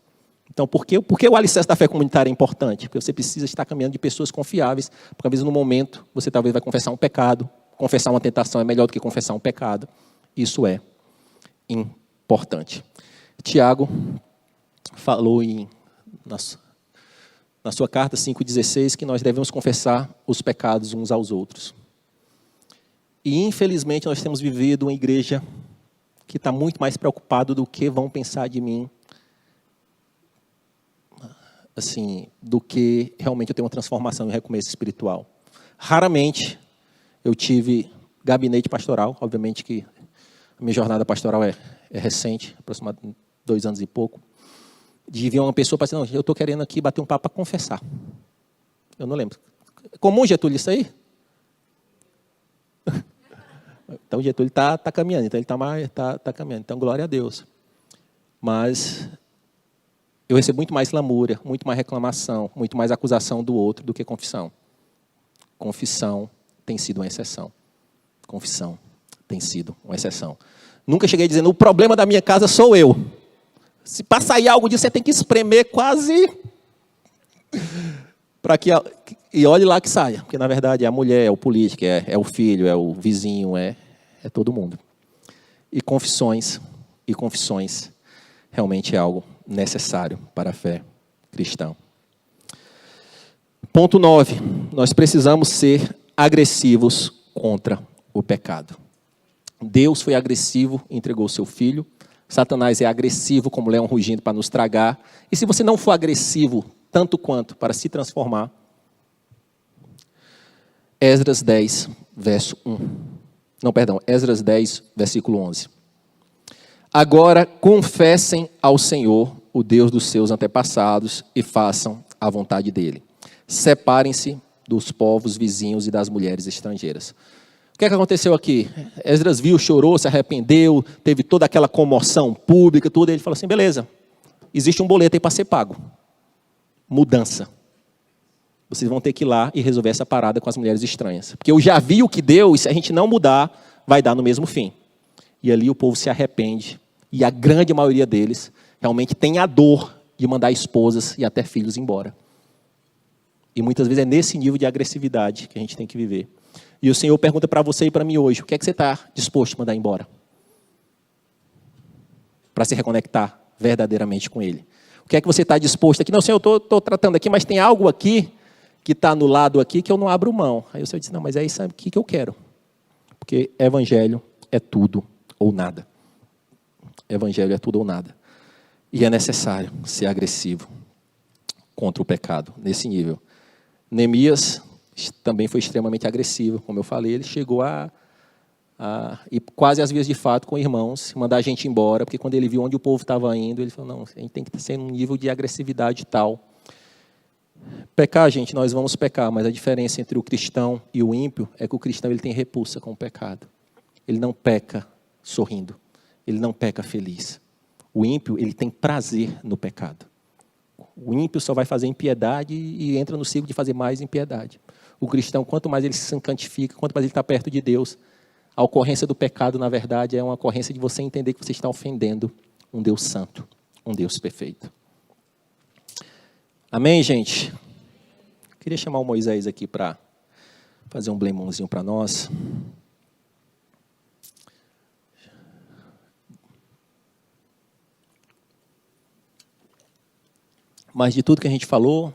A: Então, por que o alicerce da fé comunitária é importante? Porque você precisa estar caminhando de pessoas confiáveis, porque às vezes no momento você talvez vai confessar um pecado, confessar uma tentação é melhor do que confessar um pecado. Isso é importante. Tiago falou na sua carta 5,16 que nós devemos confessar os pecados uns aos outros. E, infelizmente, nós temos vivido uma igreja que está muito mais preocupada do que vão pensar de mim, assim, do que realmente eu ter uma transformação e um recomeço espiritual. Raramente eu tive gabinete pastoral, obviamente que a minha jornada pastoral é recente, aproximadamente 2 anos e pouco, de vir uma pessoa para dizer, não, eu estou querendo aqui bater um papo para confessar. Eu não lembro. É comum, Getúlio, isso aí? Então, o Getúlio está caminhando, então ele está caminhando. Então, glória a Deus. Mas eu recebo muito mais lamúria, muito mais reclamação, muito mais acusação do outro do que confissão. Confissão tem sido uma exceção. Confissão tem sido uma exceção. Nunca cheguei dizendo, o problema da minha casa sou eu. Se para sair algo disso, você tem que espremer quase para que... E olhe lá que saia, porque na verdade é a mulher, é o político, é o filho, é o vizinho, é todo mundo. E confissões realmente é algo necessário para a fé cristã. Ponto 9, nós precisamos ser agressivos contra o pecado. Deus foi agressivo e entregou o seu filho. Satanás é agressivo como leão rugindo para nos tragar. E se você não for agressivo tanto quanto para se transformar, Esdras 10, verso 1. Não, perdão, Esdras 10, versículo 11. Agora confessem ao Senhor, o Deus dos seus antepassados, e façam a vontade dele. Separem-se dos povos vizinhos e das mulheres estrangeiras. O que é que aconteceu aqui? Esdras viu, chorou, se arrependeu, teve toda aquela comoção pública, tudo. Ele falou assim, beleza, existe um boleto aí para ser pago. Mudança. Vocês vão ter que ir lá e resolver essa parada com as mulheres estranhas. Porque eu já vi o que deu, e se a gente não mudar, vai dar no mesmo fim. E ali o povo se arrepende, e a grande maioria deles realmente tem a dor de mandar esposas e até filhos embora. E muitas vezes é nesse nível de agressividade que a gente tem que viver. E o Senhor pergunta para você e para mim hoje, o que é que você está disposto a mandar embora? Para se reconectar verdadeiramente com Ele. O que é que você está disposto aqui? Não, Senhor, eu estou tratando aqui, mas tem algo aqui que está no lado aqui que eu não abro mão. Aí o Senhor disse, não, mas é isso aqui que eu quero. Porque evangelho é tudo ou nada. Evangelho é tudo ou nada. E é necessário ser agressivo contra o pecado, nesse nível. Neemias também foi extremamente agressivo, como eu falei, ele chegou e quase às vias de fato com irmãos, mandar a gente embora, porque quando ele viu onde o povo estava indo, ele falou, não, a gente tem que ser num nível de agressividade tal. Pecar, gente, nós vamos pecar, mas a diferença entre o cristão e o ímpio é que o cristão ele tem repulsa com o pecado. Ele não peca sorrindo, ele não peca feliz. O ímpio, ele tem prazer no pecado. O ímpio só vai fazer impiedade e entra no ciclo de fazer mais impiedade. O cristão, quanto mais ele se santifica, quanto mais ele está perto de Deus, a ocorrência do pecado, na verdade, é uma ocorrência de você entender que você está ofendendo um Deus santo, um Deus perfeito. Amém, gente? Queria chamar o Moisés aqui para fazer um blemãozinho para nós. Mas de tudo que a gente falou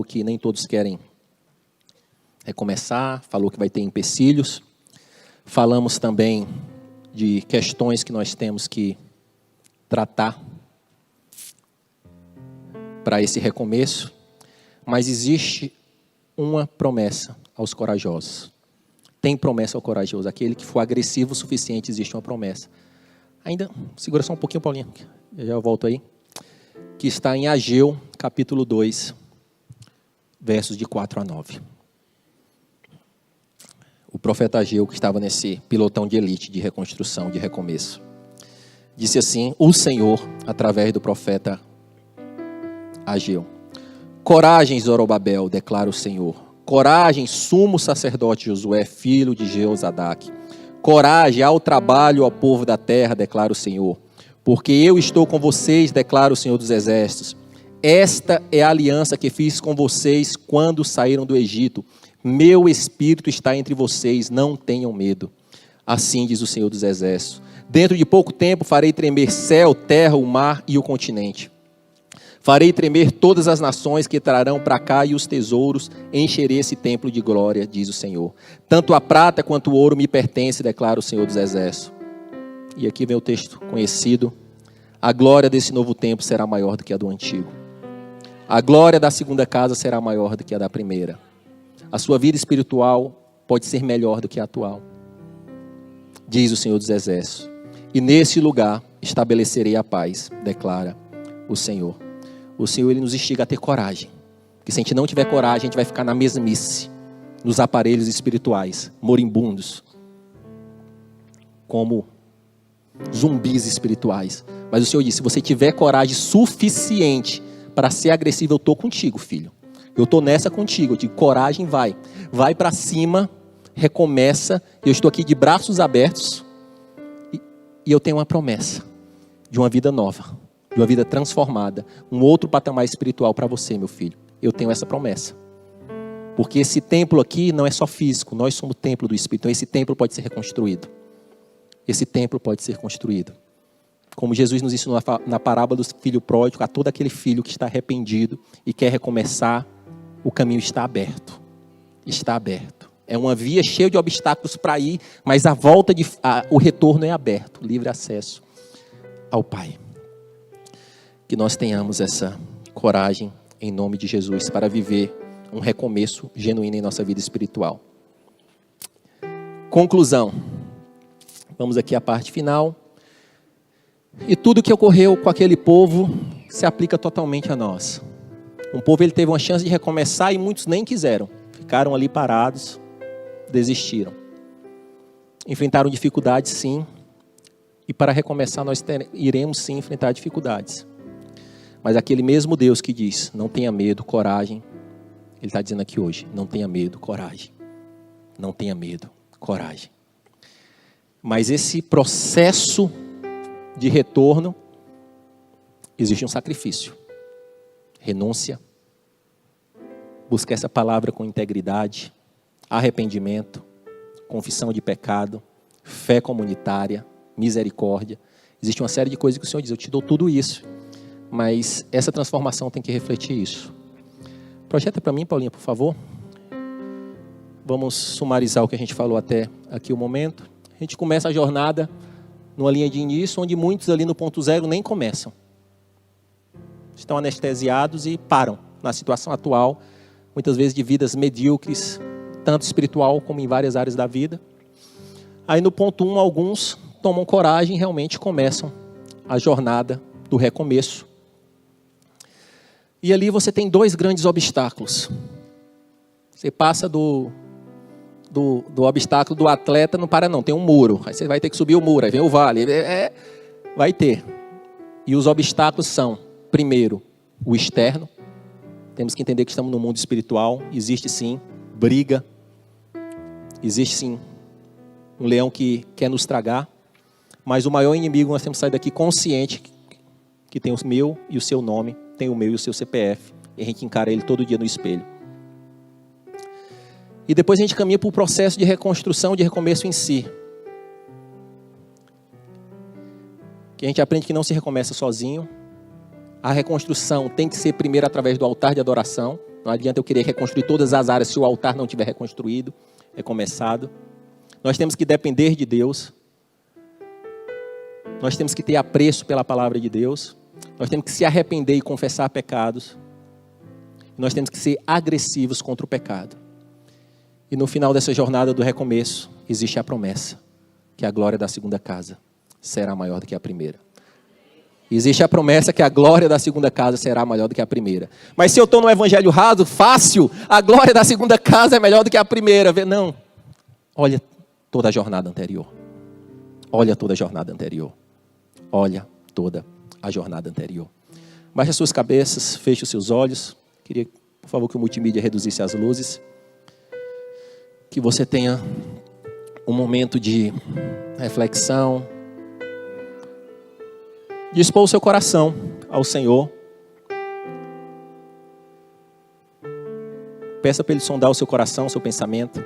A: que nem todos querem recomeçar, falou que vai ter empecilhos. Falamos também de questões que nós temos que tratar para esse recomeço. Mas existe uma promessa aos corajosos. Tem promessa ao corajoso. Aquele que for agressivo o suficiente, existe uma promessa. Ainda, segura só um pouquinho, Paulinho. Eu já volto aí. Que está em Ageu, capítulo 2, versos de 4 a 9. O profeta Ageu, que estava nesse pilotão de elite, de reconstrução, de recomeço, disse assim, o Senhor, através do profeta Ageu. Coragem, Zorobabel, declara o Senhor. Coragem, sumo sacerdote Josué, filho de Jeozadak. Coragem, ao trabalho ao povo da terra, declara o Senhor. Porque eu estou com vocês, declara o Senhor dos Exércitos. Esta é a aliança que fiz com vocês quando saíram do Egito. Meu espírito está entre vocês, não tenham medo. Assim diz o Senhor dos Exércitos. Dentro de pouco tempo farei tremer céu, terra, o mar e o continente. Farei tremer todas as nações que trarão para cá e os tesouros, encherei esse templo de glória, diz o Senhor. Tanto a prata quanto o ouro me pertence, declara o Senhor dos Exércitos. E aqui vem o texto conhecido. A glória desse novo templo será maior do que a do antigo. A glória da segunda casa será maior do que a da primeira. A sua vida espiritual pode ser melhor do que a atual, diz o Senhor dos Exércitos. E nesse lugar estabelecerei a paz, declara o Senhor. O Senhor, Ele nos instiga a ter coragem. Porque se a gente não tiver coragem, a gente vai ficar na mesmice, nos aparelhos espirituais, moribundos, como zumbis espirituais. Mas o Senhor disse, se você tiver coragem suficiente para ser agressivo, eu estou contigo, filho. Eu estou nessa contigo. Eu digo, coragem, vai. Vai para cima, recomeça. Eu estou aqui de braços abertos. E eu tenho uma promessa de uma vida nova, de uma vida transformada, um outro patamar espiritual para você, meu filho. Eu tenho essa promessa. Porque esse templo aqui não é só físico, nós somos o templo do Espírito. Então esse templo pode ser reconstruído. Esse templo pode ser construído. Como Jesus nos ensinou na parábola do filho pródigo, a todo aquele filho que está arrependido e quer recomeçar, o caminho está aberto. Está aberto. É uma via cheia de obstáculos para ir, mas a volta, o retorno é aberto, livre acesso ao Pai. Que nós tenhamos essa coragem, em nome de Jesus, para viver um recomeço genuíno em nossa vida espiritual. Conclusão. Vamos aqui à parte final. E tudo que ocorreu com aquele povo se aplica totalmente a nós. Um povo, ele teve uma chance de recomeçar e muitos nem quiseram. Ficaram ali parados. Desistiram. Enfrentaram dificuldades, sim. E para recomeçar, nós iremos sim enfrentar dificuldades. Mas aquele mesmo Deus que diz, não tenha medo, coragem. Ele está dizendo aqui hoje, não tenha medo, coragem. Não tenha medo, coragem. Mas esse processo de retorno, existe um sacrifício. Renúncia. Buscar essa palavra com integridade. Arrependimento, confissão de pecado, fé comunitária, misericórdia. Existe uma série de coisas que o Senhor diz, eu te dou tudo isso, mas essa transformação tem que refletir isso. Projeta para mim, Paulinha, por favor. Vamos sumarizar o que a gente falou até aqui o momento. A gente começa a jornada numa linha de início, onde muitos ali no ponto zero nem começam. Estão anestesiados e param na situação atual, muitas vezes de vidas medíocres, tanto espiritual como em várias áreas da vida. Aí no ponto 1, alguns tomam coragem e realmente começam a jornada do recomeço. E ali você tem dois grandes obstáculos. Você passa do obstáculo do atleta, não para não, tem um muro. Aí você vai ter que subir o muro, aí vem o vale. Vai ter. E os obstáculos são, primeiro, o externo. Temos que entender que estamos no mundo espiritual. Existe sim briga. Existe sim um leão que quer nos tragar. Mas o maior inimigo, nós temos que sair daqui consciente que tem o meu e o seu nome, tem o meu e o seu CPF. E a gente encara ele todo dia no espelho. E depois a gente caminha para o processo de reconstrução, de recomeço em si. Que a gente aprende que não se recomeça sozinho. A reconstrução tem que ser primeiro através do altar de adoração. Não adianta eu querer reconstruir todas as áreas se o altar não estiver reconstruído, recomeçado. Nós temos que depender de Deus. Nós temos que ter apreço pela palavra de Deus. Nós temos que se arrepender e confessar pecados. Nós temos que ser agressivos contra o pecado. E no final dessa jornada do recomeço, existe a promessa que a glória da segunda casa será maior do que a primeira. Existe a promessa que a glória da segunda casa será maior do que a primeira. Mas se eu estou no evangelho raso, fácil, a glória da segunda casa é melhor do que a primeira. Não. Olha toda a jornada anterior. Olha toda a jornada anterior. Olha toda a jornada anterior. Baixe as suas cabeças, feche os seus olhos. Queria, por favor, que o multimídia reduzisse as luzes. Que você tenha um momento de reflexão. Dispor o seu coração ao Senhor. Peça para Ele sondar o seu coração, o seu pensamento.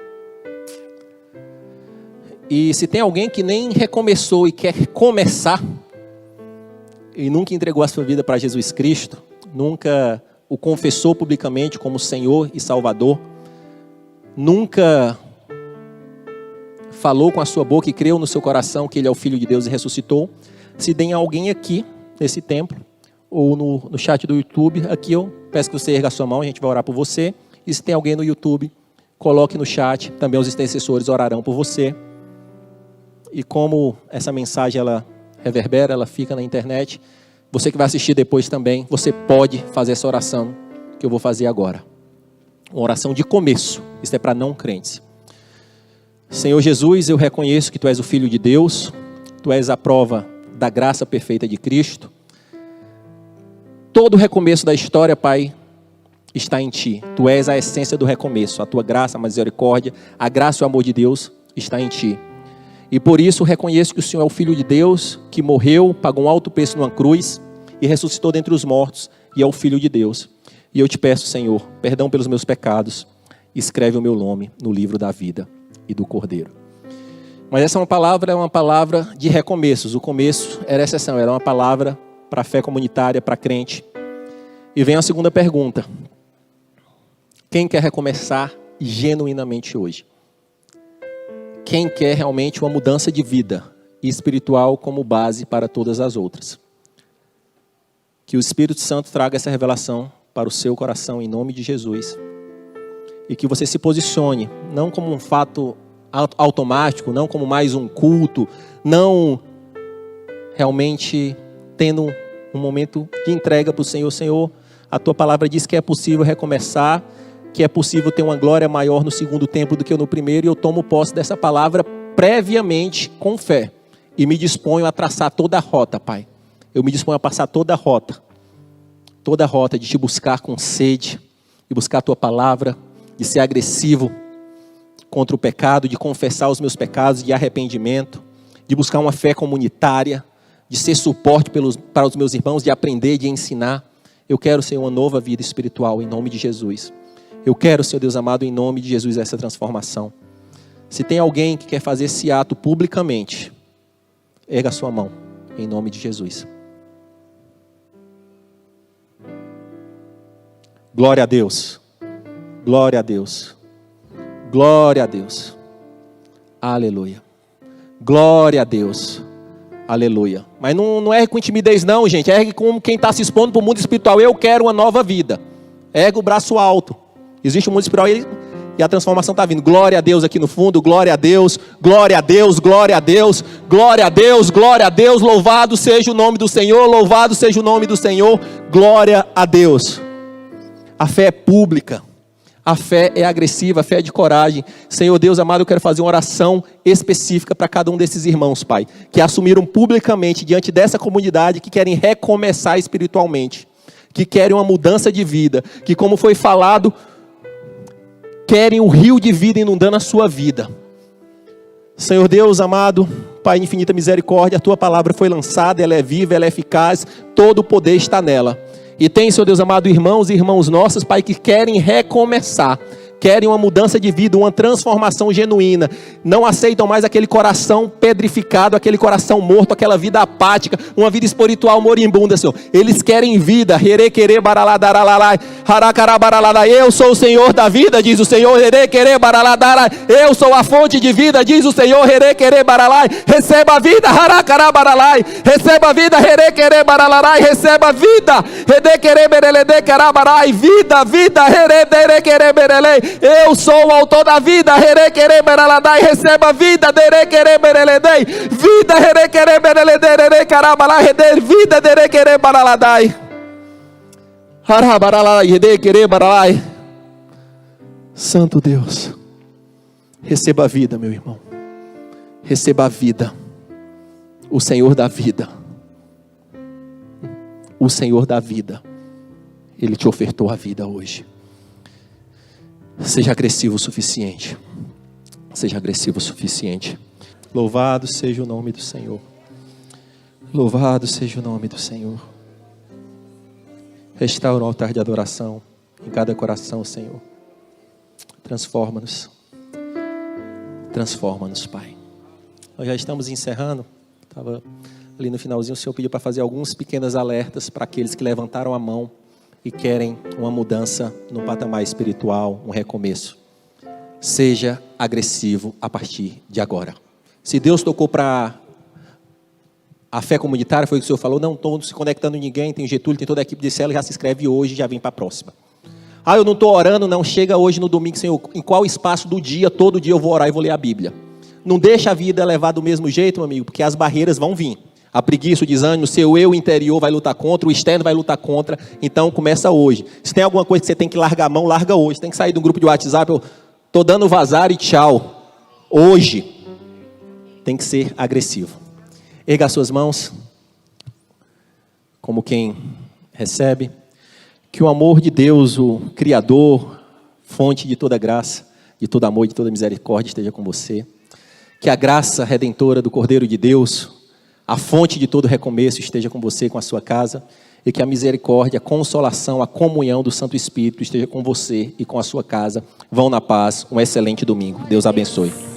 A: E se tem alguém que nem recomeçou e quer começar, e nunca entregou a sua vida para Jesus Cristo, nunca o confessou publicamente como Senhor e Salvador, nunca falou com a sua boca e creu no seu coração que Ele é o Filho de Deus e ressuscitou, se tem alguém aqui nesse templo, ou no chat do YouTube, aqui eu peço que você erga a sua mão, a gente vai orar por você. E se tem alguém no YouTube, coloque no chat, também os intercessores orarão por você. E como essa mensagem ela reverbera, ela fica na internet, você que vai assistir depois também, você pode fazer essa oração que eu vou fazer agora. Uma oração de começo, isso é para não crentes. Senhor Jesus, eu reconheço que Tu és o Filho de Deus, Tu és a prova da graça perfeita de Cristo. Todo o recomeço da história, Pai, está em Ti. Tu és a essência do recomeço, a Tua graça, a misericórdia, a graça e o amor de Deus está em Ti. E por isso reconheço que o Senhor é o Filho de Deus, que morreu, pagou um alto preço numa cruz e ressuscitou dentre os mortos, e é o Filho de Deus. E eu te peço, Senhor, perdão pelos meus pecados, escreve o meu nome no livro da vida e do Cordeiro. Mas essa é uma palavra de recomeços. O começo era exceção, era uma palavra para a fé comunitária, para crente. E vem a segunda pergunta. Quem quer recomeçar genuinamente hoje? Quem quer realmente uma mudança de vida espiritual como base para todas as outras? Que o Espírito Santo traga essa revelação para o seu coração em nome de Jesus. E que você se posicione, não como um fato automático, não como mais um culto, não realmente tendo um momento de entrega para o Senhor. Senhor, a Tua palavra diz que é possível recomeçar, que é possível ter uma glória maior no segundo tempo do que no primeiro, e eu tomo posse dessa palavra previamente com fé, e me disponho a traçar toda a rota, Pai. Eu me disponho a passar toda a rota de Te buscar com sede, de buscar a Tua palavra, de ser agressivo contra o pecado, de confessar os meus pecados, de arrependimento, de buscar uma fé comunitária, de ser suporte para os meus irmãos, de aprender, de ensinar. Eu quero, Senhor, uma nova vida espiritual em nome de Jesus. Eu quero, Senhor Deus amado, em nome de Jesus, essa transformação. Se tem alguém que quer fazer esse ato publicamente, erga a sua mão, em nome de Jesus. Glória a Deus. Glória a Deus. Glória a Deus. Aleluia. Glória a Deus. Aleluia. Mas não ergue com timidez não, gente. Ergue como quem está se expondo para o mundo espiritual. Eu quero uma nova vida. Ergue o braço alto. Existe um mundo espiritual e a transformação está vindo. Glória a Deus aqui no fundo. Glória a Deus. Glória a Deus. Glória a Deus. Glória a Deus. Glória a Deus. Louvado seja o nome do Senhor. Louvado seja o nome do Senhor. Glória a Deus. A fé é pública. A fé é agressiva, a fé é de coragem. Senhor Deus amado, eu quero fazer uma oração específica para cada um desses irmãos, Pai, que assumiram publicamente diante dessa comunidade, que querem recomeçar espiritualmente, que querem uma mudança de vida, que, como foi falado, querem um rio de vida inundando a sua vida. Senhor Deus amado, Pai de infinita misericórdia, a Tua palavra foi lançada, ela é viva, ela é eficaz, todo o poder está nela. E tem, Senhor Deus amado, irmãos e irmãs nossos, Pai, que querem recomeçar, querem uma mudança de vida, uma transformação genuína, não aceitam mais aquele coração pedrificado, aquele coração morto, aquela vida apática, uma vida espiritual moribunda, Senhor. Eles querem vida. Eu sou o Senhor da vida, diz o Senhor. Eu sou a fonte de vida, diz o Senhor. Receba a vida, receba a vida, receba a vida, vida. Eu sou o autor da vida. Receba a vida. Vida. Santo Deus. Receba a vida, meu irmão. Receba a vida. O Senhor da vida. O Senhor da vida. Ele te ofertou a vida hoje. Seja agressivo o suficiente. Seja agressivo o suficiente. Louvado seja o nome do Senhor. Louvado seja o nome do Senhor. Restaura o altar de adoração em cada coração, Senhor. Transforma-nos. Transforma-nos, Pai. Nós já estamos encerrando. Estava ali no finalzinho, o Senhor pediu para fazer alguns pequenos alertas para aqueles que levantaram a mão e querem uma mudança no patamar espiritual, um recomeço. Seja agressivo a partir de agora. Se Deus tocou para a fé comunitária, foi o que o Senhor falou, não estou se conectando ninguém, tem Getúlio, tem toda a equipe de célula, já se inscreve hoje e já vem para a próxima. Ah, eu não estou orando, não, chega hoje no domingo, Senhor, em qual espaço do dia, todo dia eu vou orar e vou ler a Bíblia. Não deixa a vida levar do mesmo jeito, meu amigo, porque as barreiras vão vir. A preguiça, o desânimo, o seu eu interior vai lutar contra, o externo vai lutar contra, então começa hoje. Se tem alguma coisa que você tem que largar a mão, larga hoje. Tem que sair de um grupo de WhatsApp, eu estou dando vazar e tchau. Hoje tem que ser agressivo. Erga as suas mãos, como quem recebe. Que o amor de Deus, o Criador, fonte de toda graça, de todo amor, de toda misericórdia, esteja com você. Que a graça redentora do Cordeiro de Deus, a fonte de todo recomeço, esteja com você, com a sua casa. E que a misericórdia, a consolação, a comunhão do Santo Espírito esteja com você e com a sua casa. Vão na paz. Um excelente domingo. Deus abençoe.